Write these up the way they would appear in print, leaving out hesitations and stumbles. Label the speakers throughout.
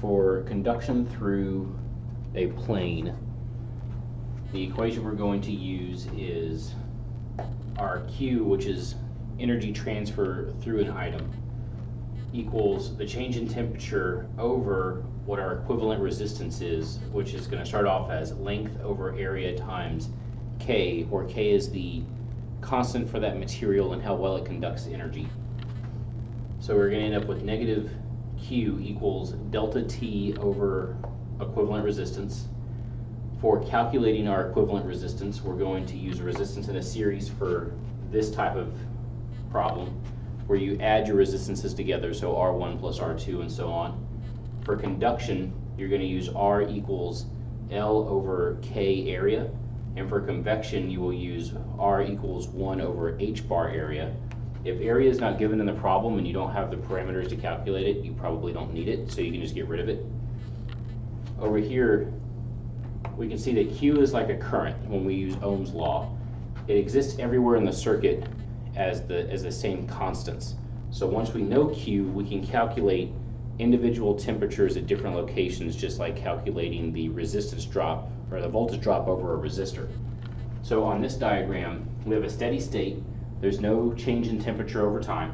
Speaker 1: For conduction through a plane, the equation we're going to use is our Q, which is energy transfer through an item, equals the change in temperature over what our equivalent resistance is, which is going to start off as length over area times K, where K is the constant for that material and how well it conducts energy. So we're going to end up with negative Q equals delta T over equivalent resistance. For calculating our equivalent resistance, we're going to use resistance in a series for this type of problem, where you add your resistances together, so R1 plus R2 and so on. For conduction, you're going to use R equals L over K area, and for convection, you will use R equals 1 over H bar area. If area is not given in the problem and you don't have the parameters to calculate it, you probably don't need it, so you can just get rid of it. Over here, we can see that Q is like a current when we use Ohm's law. It exists everywhere in the circuit as the same constants. So once we know Q, we can calculate individual temperatures at different locations, just like calculating the resistance drop or the voltage drop over a resistor. So on this diagram, we have a steady state. There's no change in temperature over time.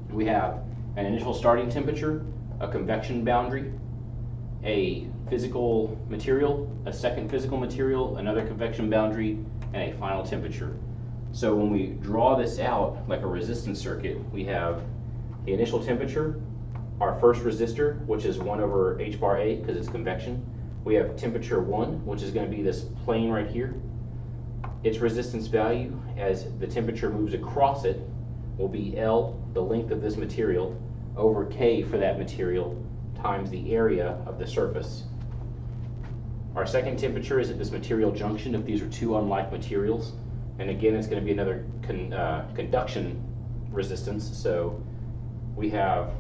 Speaker 1: We have an initial starting temperature, a convection boundary, a physical material, a second physical material, another convection boundary, and a final temperature. So when we draw this out like a resistance circuit, we have the initial temperature, our first resistor, which is 1 over H bar A because it's convection. We have temperature 1, which is going to be this plane right here. Its resistance value as the temperature moves across it will be L, the length of this material, over K for that material, times the area of the surface. Our second temperature is at this material junction if these are two unlike materials. And again, it's going to be another conduction resistance. So we have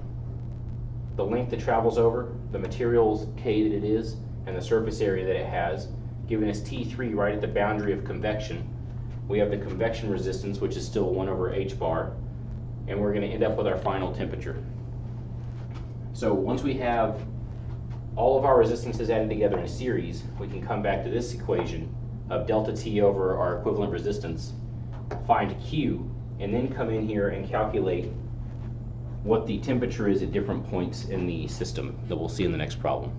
Speaker 1: the length it travels over, the materials K that it is, and the surface area that it has, giving us T3 right at the boundary of convection. We have the convection resistance, which is still 1 over H bar, and we're going to end up with our final temperature. So once we have all of our resistances added together in a series, we can come back to this equation of delta T over our equivalent resistance, find Q, and then come in here and calculate what the temperature is at different points in the system that we'll see in the next problem.